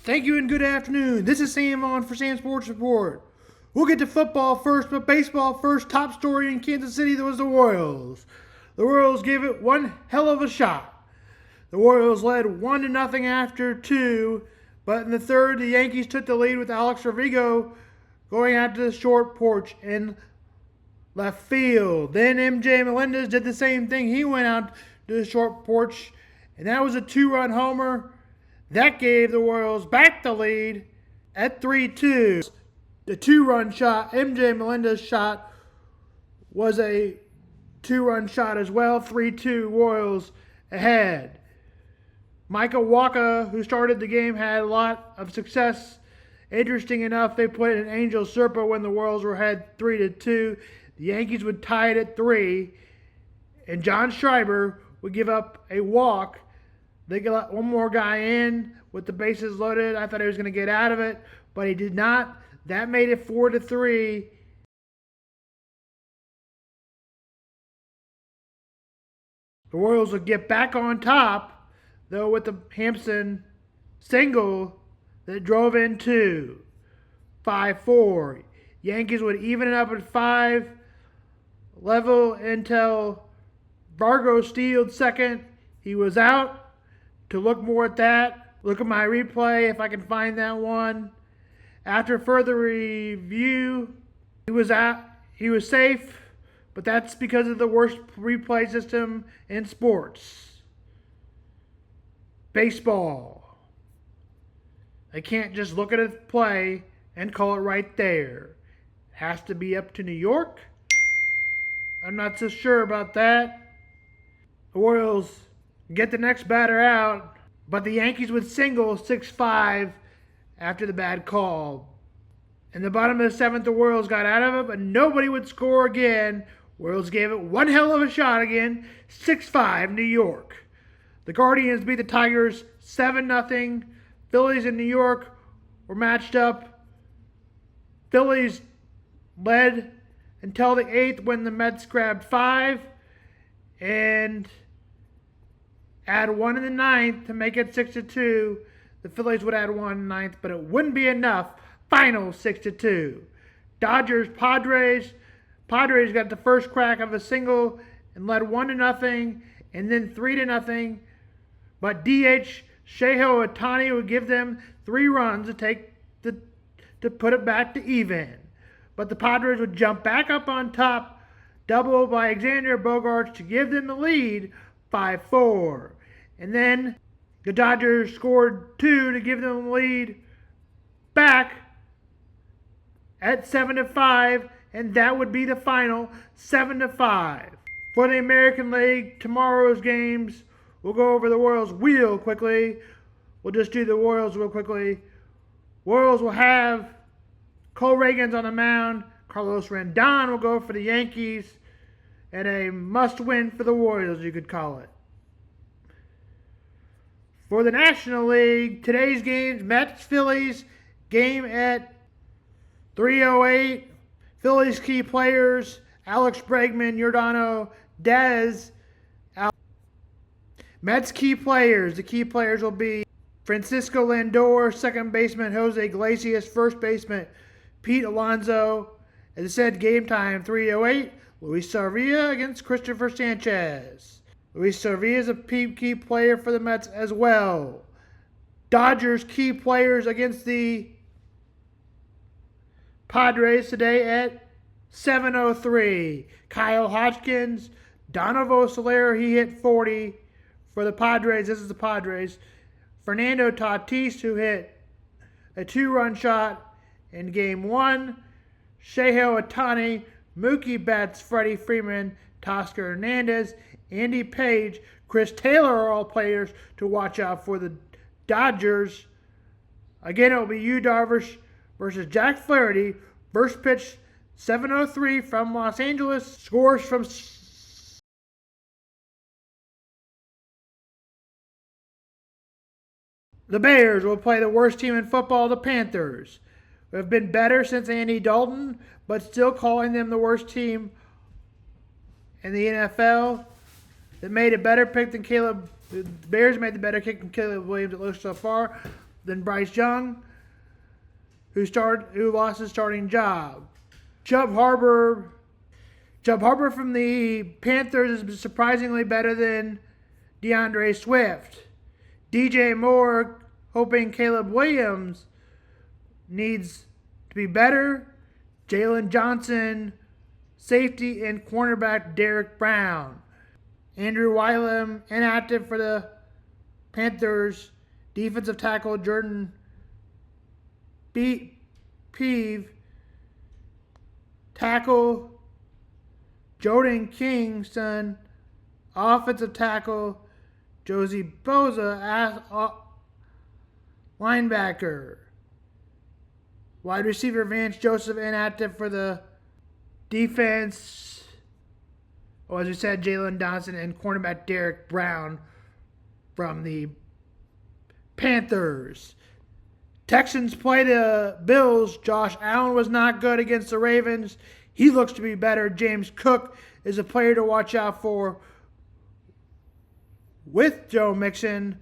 Thank you and good afternoon. This is Sam on for Sam Sports Report. We'll get to football first, but baseball first. Top story in Kansas City, there was the Royals. The Royals gave it one hell of a shot. The Royals led 1-0 after 2, but in the third, the Yankees took the lead with Alex Rodrigo going out to the short porch in left field. Then MJ Melendez did the same thing. He went out to the short porch, and that was a 2-run homer. That gave the Royals back the lead at 3-2. The 2-run shot, MJ Melendez's shot, was a 2-run shot as well. 3-2 Royals ahead. Michael Wacha, who started the game, had a lot of success. Interesting enough, they put an Angel Serpa when the Royals were ahead 3-2. The Yankees would tie it at 3, and John Schreiber would give up a walk. They got one more guy in with the bases loaded. I thought he was going to get out of it, but he did not. That made it 4-3. The Royals would get back on top, though, with the Hampson single that drove in 2. 5-4. Yankees would even it up at 5. Level until Vargo stealed second. He was out. To look more at that, look at my replay if I can find that one. After further review, he was safe, but that's because of the worst replay system in sports. Baseball. I can't just look at a play and call it right there. It has to be up to New York. I'm not so sure about that. The Royals get the next batter out, but the Yankees would single 6-5 after the bad call. In the bottom of the 7th, the Royals got out of it, but nobody would score again. Royals gave it one hell of a shot again, 6-5 New York. The Guardians beat the Tigers 7-0. Phillies and New York were matched up. Phillies led until the 8th when the Mets grabbed 5 and add 1 in the 9th to make it 6-2. The Phillies would add 1 in the 9th, but it wouldn't be enough. Final 6-2. Dodgers, Padres. Padres got the first crack of a single and led 1-0 and then 3-0. But DH Shohei Ohtani would give them 3 runs to put it back to even. But the Padres would jump back up on top, double by Alexander Bogaerts to give them the lead, 5-4. And then the Dodgers scored 2 to give them the lead back at 7-5, and that would be the final, 7-5. For the American League, tomorrow's games, we'll go over the Royals real quickly. We'll just do the Royals real quickly. Royals will have Cole Reagans on the mound. Carlos Rendon will go for the Yankees. And a must-win for the Royals, you could call it. For the National League, today's games, Mets, Phillies, game at 3:08. Phillies key players, Alex Bregman, Yordano, Dez. Mets key players, the key players will be Francisco Lindor, second baseman Jose Iglesias, first baseman Pete Alonso. As I said, game time 3:08. Luis Sarvia against Christopher Sanchez. Luis Sarvia is a key player for the Mets as well. Dodgers key players against the Padres today at 7:03. Kyle Hodgkins, Donovan Solera, he hit 40 for the Padres. This is the Padres. Fernando Tatis, who hit a 2-run shot in game 1. Shohei Ohtani, Mookie Betts, Freddie Freeman, Teoscar Hernandez, Andy Page, Chris Taylor are all players to watch out for the Dodgers. Again, it will be Yu Darvish versus Jack Flaherty. First pitch, 7:03 from Los Angeles. Scores from the Bears will play the worst team in football, the Panthers, who have been better since Andy Dalton, but still calling them the worst team in the NFL. That made a better pick than Caleb. The Bears made the better kick than Caleb Williams, it looks so far. than Bryce Young, who lost his starting job. Chubb Harbor from the Panthers is surprisingly better than DeAndre Swift. DJ Moore hoping Caleb Williams needs to be better. Jalen Johnson, safety, and cornerback Derek Brown. Andrew Wylam inactive for the Panthers. Defensive tackle Jordan Peave. Tackle Jordan Kingston. Offensive tackle Josie Boza. Linebacker. Wide receiver Vance Joseph inactive for the defense. As we said, Jalen Johnson and cornerback Derek Brown from the Panthers. Texans play the Bills. Josh Allen was not good against the Ravens. He looks to be better. James Cook is a player to watch out for with Joe Mixon,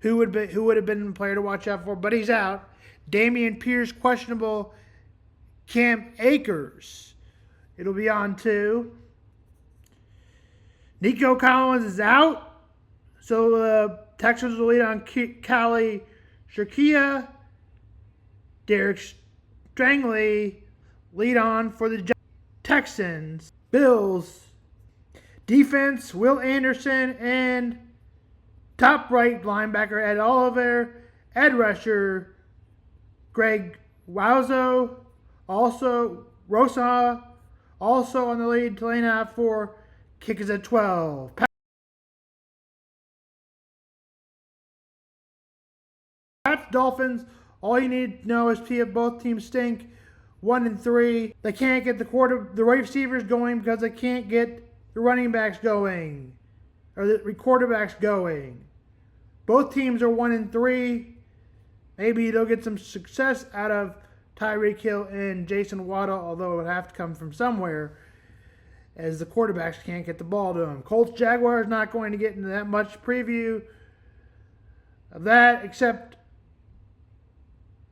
who would have been a player to watch out for, but he's out. Damian Pierce questionable. Cam Akers, it'll be on too. Nico Collins is out, so the Texans will lead on Kali Shakia. Derek Strangley lead on for the Texans. Bills defense, Will Anderson and top right linebacker Ed Oliver, Ed rusher Greg Wauzo, also Rosa, also on the lead to lane out for kickers at 12. Pats Dolphins, all you need to know is both teams stink 1-3. They can't get the receivers going because they can't get the running backs going or the quarterbacks going. Both teams are 1-3. Maybe they'll get some success out of Tyreek Hill and Jason Waddle, although it would have to come from somewhere, as the quarterbacks can't get the ball to them. Colts Jaguars, not going to get into that much preview of that, except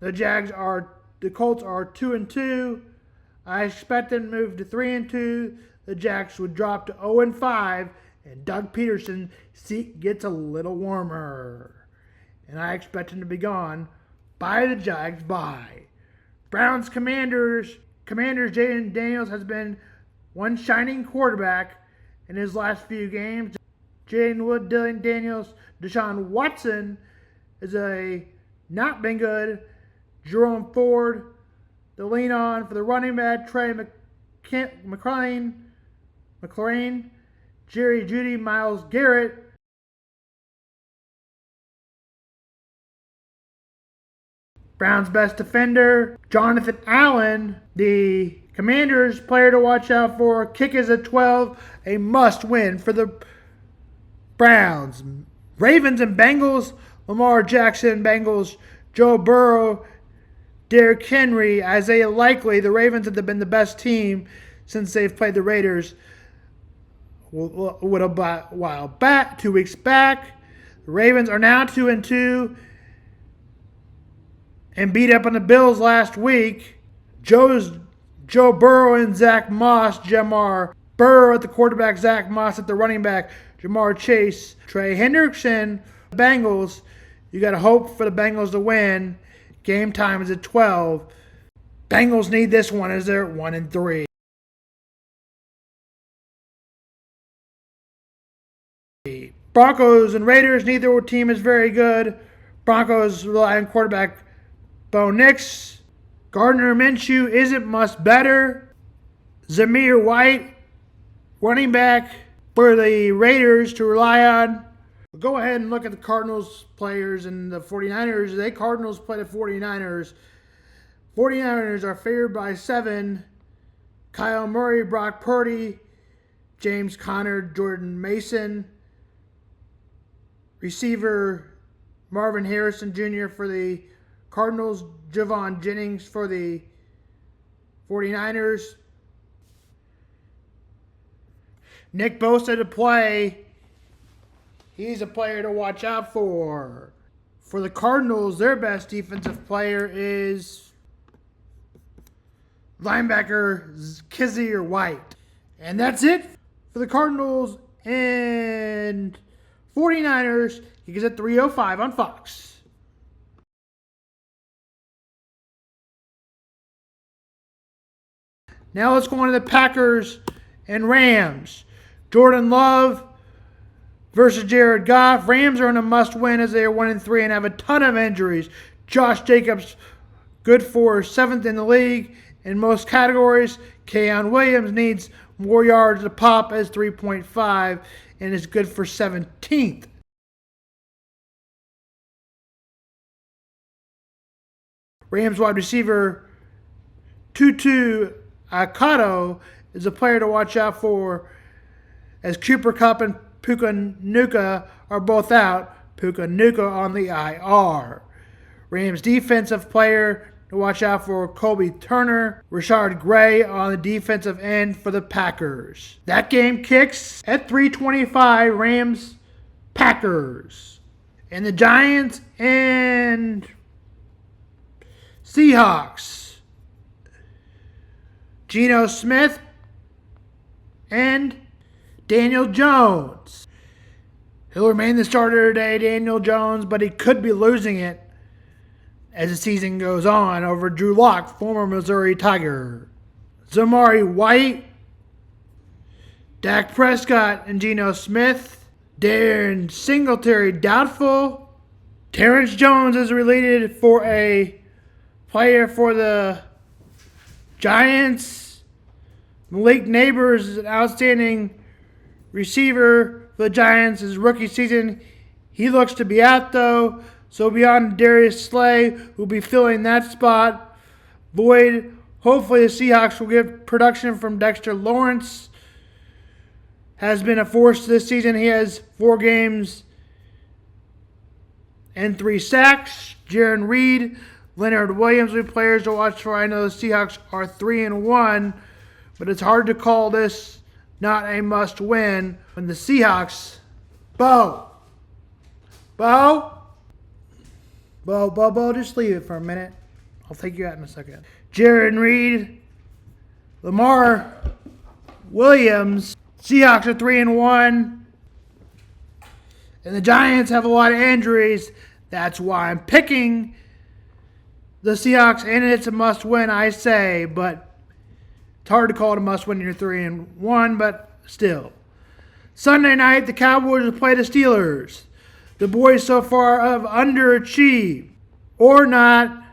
the Colts are 2-2. I expect them to move to 3-2. The Jags would drop to 0-5, and Doug Peterson's seat gets a little warmer. And I expect him to be gone by the Jags by. Browns Commanders. Jaden Daniels has been one shining quarterback in his last few games. Jaden Wood, Dylan Daniels, Deshaun Watson is not been good. Jerome Ford, the lean on for the running back, Trey McLaurin, Jerry Jeudy, Myles Garrett. Browns' best defender, Jonathan Allen. The Commanders' player to watch out for, kick is at 12, a must-win for the Browns. Ravens and Bengals, Lamar Jackson, Bengals, Joe Burrow, Derrick Henry, Isaiah Likely. The Ravens have been the best team since they've played the Raiders a while back, 2 weeks back. The Ravens are now 2-2 and beat up on the Bills last week. Joe Burrow and Zach Moss. Jamar Burrow at the quarterback, Zach Moss at the running back, Jamar Chase, Trey Hendrickson. Bengals, you got to hope for the Bengals to win. Game time is at 12. Bengals need this one as they're 1-3. Broncos and Raiders, neither team is very good. Broncos rely on quarterback Bo Nix. Gardner Minshew isn't much better. Zamir White, running back for the Raiders to rely on. We'll go ahead and look at the Cardinals players and the 49ers. The Cardinals play the 49ers. 49ers are favored by 7. Kyle Murray, Brock Purdy, James Conner, Jordan Mason. Receiver Marvin Harrison Jr. for the Cardinals, Javon Jennings for the 49ers. Nick Bosa to play. He's a player to watch out for For the Cardinals, their best defensive player is linebacker Kizzy or White. And that's it for the Cardinals and 49ers. He gets at 3:05 on Fox. Now let's go on to the Packers and Rams. Jordan Love versus Jared Goff. Rams are in a must-win as they are 1-3 and have a ton of injuries. Josh Jacobs, good for 7th in the league in most categories. Keon Williams needs more yards to pop as 3.5 and is good for 17th. Rams wide receiver Tutu Akato is a player to watch out for as Cooper Kupp and Puka Nuka are both out. Puka Nuka on the IR. Rams defensive player to watch out for Colby Turner. Rashard Gray on the defensive end for the Packers. That game kicks at 3:25. Rams Packers. And the Giants and Seahawks. Geno Smith and Daniel Jones. He'll remain the starter today, Daniel Jones, but he could be losing it as the season goes on over Drew Lock, former Missouri Tiger. Zamari White, Dak Prescott and Geno Smith. Darren Singletary doubtful. Terrence Jones is related for a player for the Giants. Malik Neighbors is an outstanding receiver for the Giants. His rookie season, he looks to be out though. So beyond Darius Slay, who'll be filling that spot. Boyd, hopefully the Seahawks will get production from Dexter Lawrence. Has been a force this season. He has 4 games and 3 sacks. Jaron Reed, Leonard Williams will be players to watch for. I know the Seahawks are 3-1, but it's hard to call this not a must-win when the Seahawks. Bo, just leave it for a minute. I'll take you out in a second. Jaron Reed, Lamar Williams. Seahawks are 3-1, and the Giants have a lot of injuries. That's why I'm picking the Seahawks, and it's a must-win, I say, but it's hard to call it a must-win when you're 3-1, but still. Sunday night, the Cowboys will play the Steelers. The boys so far have underachieved. Or not.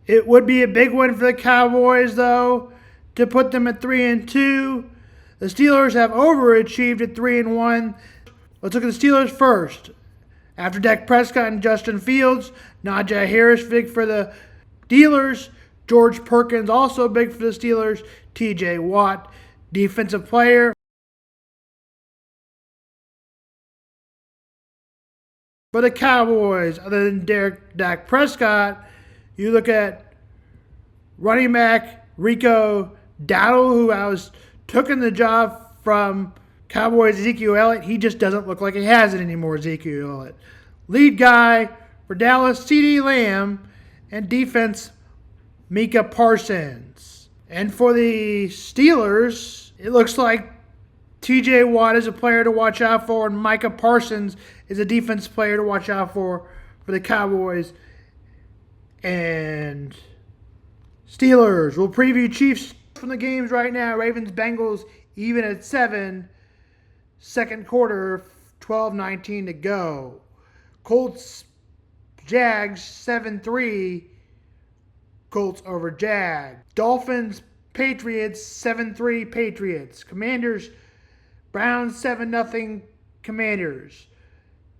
It would be a big win for the Cowboys, though, to put them at 3-2. The Steelers have overachieved at 3-1. Let's look at the Steelers first. After Dak Prescott and Justin Fields, Najee Harris big for the Steelers. George Perkins also big for the Steelers. T.J. Watt, defensive player. For the Cowboys, other than Dak Prescott, you look at running back Rico Dowdle, who took the job from Cowboys Ezekiel Elliott. He just doesn't look like he has it anymore, Ezekiel Elliott. Lead guy for Dallas, CeeDee Lamb, and defense, Micah Parsons. And for the Steelers, it looks like T.J. Watt is a player to watch out for, and Micah Parsons is a defense player to watch out for the Cowboys and Steelers. We'll preview Chiefs from the games right now. Ravens, Bengals, even at 7. Second quarter, 12:19 to go. Colts, Jags, 7-3. Colts over Jags. Dolphins, Patriots, 7-3 Patriots. Commanders, Browns, 7-0 Commanders.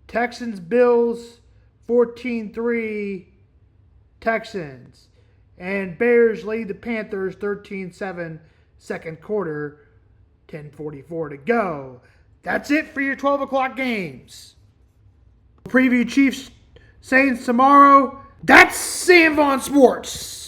Texans, Bills, 14-3 Texans. And Bears lead the Panthers 13-7 second quarter, 10:44 to go. That's it for your 12 o'clock games. Preview Chiefs Saints tomorrow. That's Sam Vaughn Sports.